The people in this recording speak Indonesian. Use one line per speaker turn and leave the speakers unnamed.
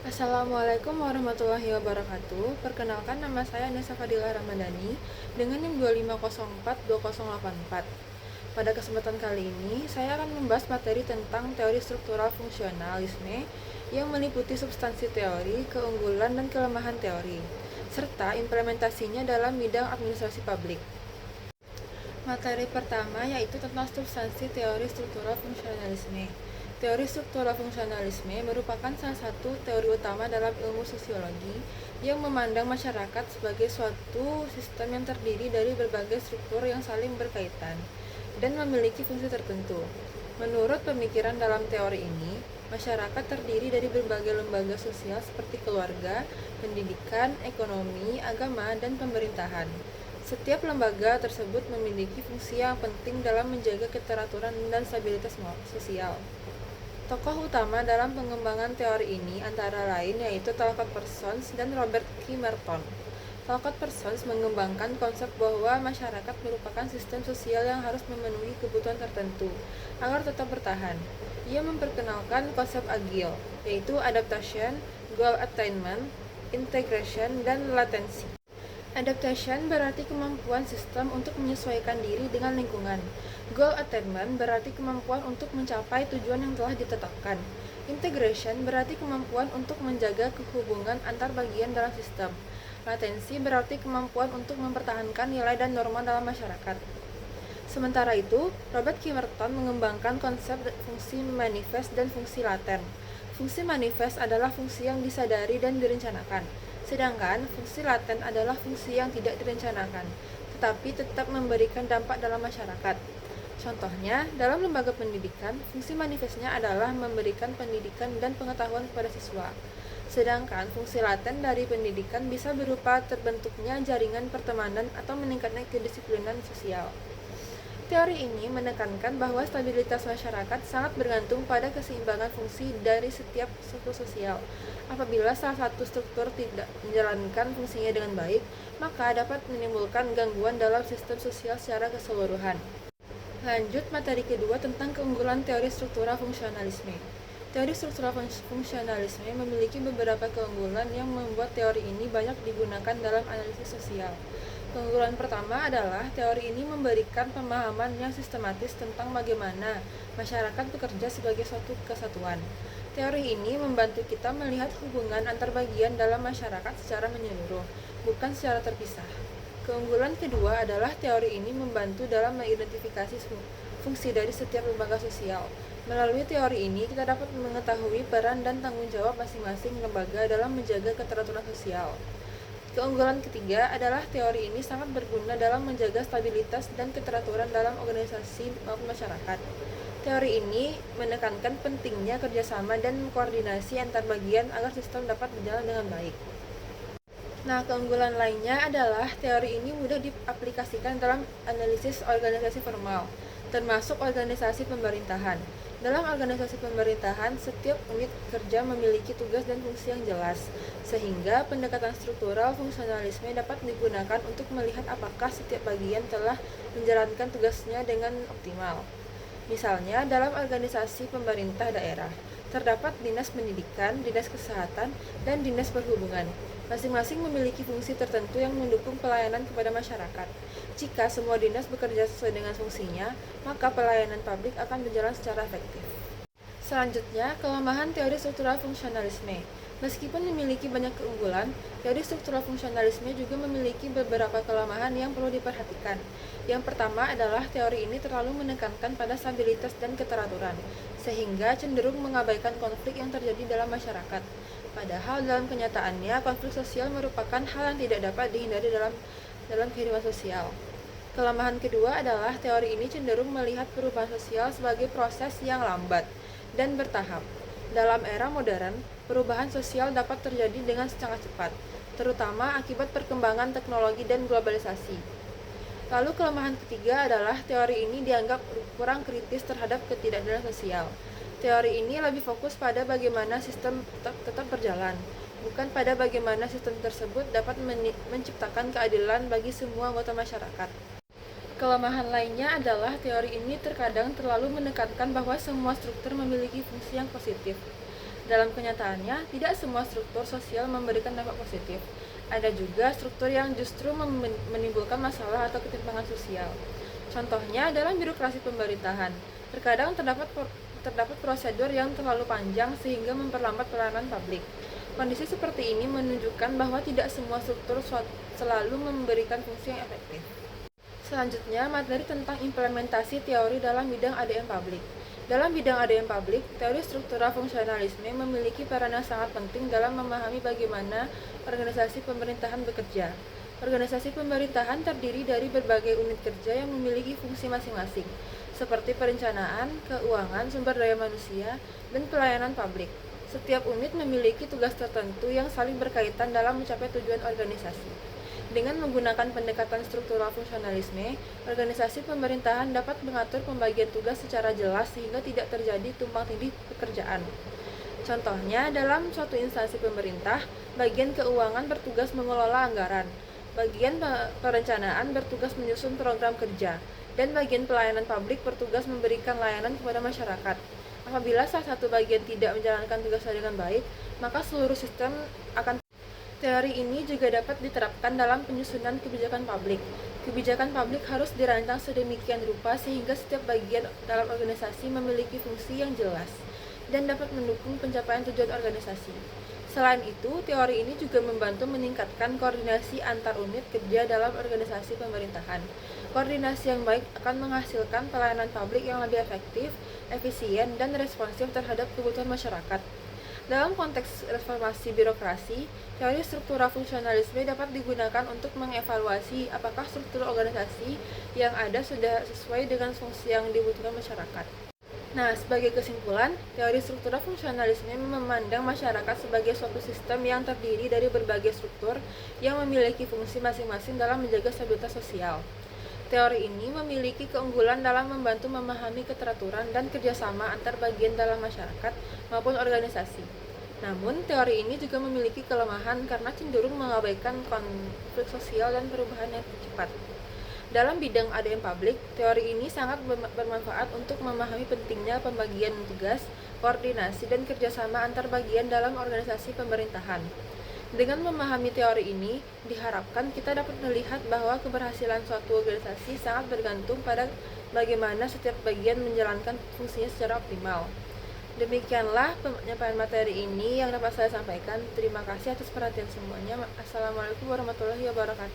Assalamualaikum warahmatullahi wabarakatuh. Perkenalkan, nama saya Nesa Fadilah Ramadhani dengan NIM 250420084. Pada kesempatan kali ini, saya akan membahas materi tentang teori struktural fungsionalisme yang meliputi substansi teori, keunggulan dan kelemahan teori, serta implementasinya dalam bidang administrasi publik. Materi pertama yaitu tentang substansi teori struktural fungsionalisme. Teori struktural fungsionalisme merupakan salah satu teori utama dalam ilmu sosiologi yang memandang masyarakat sebagai suatu sistem yang terdiri dari berbagai struktur yang saling berkaitan dan memiliki fungsi tertentu. Menurut pemikiran dalam teori ini, masyarakat terdiri dari berbagai lembaga sosial seperti keluarga, pendidikan, ekonomi, agama, dan pemerintahan. Setiap lembaga tersebut memiliki fungsi yang penting dalam menjaga keteraturan dan stabilitas sosial. Tokoh utama dalam pengembangan teori ini antara lain yaitu Talcott Parsons dan Robert K. Merton. Talcott Parsons mengembangkan konsep bahwa masyarakat merupakan sistem sosial yang harus memenuhi kebutuhan tertentu agar tetap bertahan. Ia memperkenalkan konsep agil, yaitu adaptation, goal attainment, integration, dan latency. Adaptation berarti kemampuan sistem untuk menyesuaikan diri dengan lingkungan. Goal attainment berarti kemampuan untuk mencapai tujuan yang telah ditetapkan. Integration berarti kemampuan untuk menjaga kehubungan antar bagian dalam sistem. Latensi berarti kemampuan untuk mempertahankan nilai dan norma dalam masyarakat. Sementara itu, Robert K. Merton mengembangkan konsep fungsi manifest dan fungsi laten. Fungsi manifest adalah fungsi yang disadari dan direncanakan, sedangkan fungsi laten adalah fungsi yang tidak direncanakan, tetapi tetap memberikan dampak dalam masyarakat. Contohnya, dalam lembaga pendidikan, fungsi manifestnya adalah memberikan pendidikan dan pengetahuan kepada siswa. Sedangkan fungsi laten dari pendidikan bisa berupa terbentuknya jaringan pertemanan atau meningkatnya kedisiplinan sosial. Teori ini menekankan bahwa stabilitas masyarakat sangat bergantung pada keseimbangan fungsi dari setiap struktur sosial. Apabila salah satu struktur tidak menjalankan fungsinya dengan baik, maka dapat menimbulkan gangguan dalam sistem sosial secara keseluruhan. Lanjut materi kedua tentang keunggulan teori struktural fungsionalisme. Teori struktural fungsionalisme memiliki beberapa keunggulan yang membuat teori ini banyak digunakan dalam analisis sosial. Keunggulan pertama adalah teori ini memberikan pemahaman yang sistematis tentang bagaimana masyarakat bekerja sebagai suatu kesatuan. Teori ini membantu kita melihat hubungan antar bagian dalam masyarakat secara menyeluruh, bukan secara terpisah. Keunggulan kedua adalah teori ini membantu dalam mengidentifikasi fungsi dari setiap lembaga sosial. Melalui teori ini, kita dapat mengetahui peran dan tanggung jawab masing-masing lembaga dalam menjaga keteraturan sosial. Keunggulan ketiga adalah teori ini sangat berguna dalam menjaga stabilitas dan keteraturan dalam organisasi maupun masyarakat. Teori ini menekankan pentingnya kerjasama dan koordinasi antar bagian agar sistem dapat berjalan dengan baik. Nah, keunggulan lainnya adalah teori ini mudah diaplikasikan dalam analisis organisasi formal, termasuk organisasi pemerintahan. Dalam organisasi pemerintahan, setiap unit kerja memiliki tugas dan fungsi yang jelas, sehingga pendekatan struktural fungsionalisme dapat digunakan untuk melihat apakah setiap bagian telah menjalankan tugasnya dengan optimal. Misalnya, dalam organisasi pemerintah daerah, terdapat dinas pendidikan, dinas kesehatan, dan dinas perhubungan. Masing-masing memiliki fungsi tertentu yang mendukung pelayanan kepada masyarakat. Jika semua dinas bekerja sesuai dengan fungsinya, maka pelayanan publik akan berjalan secara efektif. Selanjutnya, kelemahan teori struktural fungsionalisme. Meskipun memiliki banyak keunggulan, teori struktural fungsionalisme juga memiliki beberapa kelemahan yang perlu diperhatikan. Yang pertama adalah teori ini terlalu menekankan pada stabilitas dan keteraturan, sehingga cenderung mengabaikan konflik yang terjadi dalam masyarakat. Padahal dalam kenyataannya, konflik sosial merupakan hal yang tidak dapat dihindari dalam kehidupan sosial. Kelemahan kedua adalah teori ini cenderung melihat perubahan sosial sebagai proses yang lambat dan bertahap. Dalam era modern, perubahan sosial dapat terjadi dengan sangat cepat, terutama akibat perkembangan teknologi dan globalisasi. Lalu kelemahan ketiga adalah teori ini dianggap kurang kritis terhadap ketidakadilan sosial. Teori ini lebih fokus pada bagaimana sistem tetap berjalan, bukan pada bagaimana sistem tersebut dapat menciptakan keadilan bagi semua anggota masyarakat. Kelemahan lainnya adalah teori ini terkadang terlalu menekankan bahwa semua struktur memiliki fungsi yang positif. Dalam kenyataannya, tidak semua struktur sosial memberikan dampak positif. Ada juga struktur yang justru menimbulkan masalah atau ketimpangan sosial. Contohnya dalam birokrasi pemerintahan, terkadang terdapat prosedur yang terlalu panjang sehingga memperlambat pelayanan publik. Kondisi seperti ini menunjukkan bahwa tidak semua struktur selalu memberikan fungsi yang efektif. Selanjutnya, materi tentang implementasi teori dalam bidang ADM publik. Dalam bidang ADM publik, teori struktural fungsionalisme memiliki peran yang sangat penting dalam memahami bagaimana organisasi pemerintahan bekerja. Organisasi pemerintahan terdiri dari berbagai unit kerja yang memiliki fungsi masing-masing, seperti perencanaan, keuangan, sumber daya manusia, dan pelayanan publik. Setiap unit memiliki tugas tertentu yang saling berkaitan dalam mencapai tujuan organisasi. Dengan menggunakan pendekatan struktural fungsionalisme, organisasi pemerintahan dapat mengatur pembagian tugas secara jelas sehingga tidak terjadi tumpang tindih pekerjaan. Contohnya, dalam suatu instansi pemerintah, bagian keuangan bertugas mengelola anggaran, bagian perencanaan bertugas menyusun program kerja, dan bagian pelayanan publik bertugas memberikan layanan kepada masyarakat. Apabila salah satu bagian tidak menjalankan tugasnya dengan baik, maka seluruh sistem akan. Teori ini juga dapat diterapkan dalam penyusunan kebijakan publik. Kebijakan publik harus dirancang sedemikian rupa sehingga setiap bagian dalam organisasi memiliki fungsi yang jelas dan dapat mendukung pencapaian tujuan organisasi. Selain itu, teori ini juga membantu meningkatkan koordinasi antar unit kerja dalam organisasi pemerintahan. Koordinasi yang baik akan menghasilkan pelayanan publik yang lebih efektif, efisien, dan responsif terhadap kebutuhan masyarakat. Dalam konteks reformasi birokrasi, teori struktural fungsionalisme dapat digunakan untuk mengevaluasi apakah struktur organisasi yang ada sudah sesuai dengan fungsi yang dibutuhkan masyarakat. Nah, sebagai kesimpulan, teori struktural fungsionalisme memandang masyarakat sebagai suatu sistem yang terdiri dari berbagai struktur yang memiliki fungsi masing-masing dalam menjaga stabilitas sosial. Teori ini memiliki keunggulan dalam membantu memahami keteraturan dan kerjasama antar bagian dalam masyarakat maupun organisasi. Namun, teori ini juga memiliki kelemahan karena cenderung mengabaikan konflik sosial dan perubahan yang cepat. Dalam bidang ADM publik, teori ini sangat bermanfaat untuk memahami pentingnya pembagian tugas, koordinasi, dan kerjasama antar bagian dalam organisasi pemerintahan. Dengan memahami teori ini, diharapkan kita dapat melihat bahwa keberhasilan suatu organisasi sangat bergantung pada bagaimana setiap bagian menjalankan fungsinya secara optimal. Demikianlah penyampaian materi ini yang dapat saya sampaikan. Terima kasih atas perhatian semuanya. Assalamualaikum warahmatullahi wabarakatuh.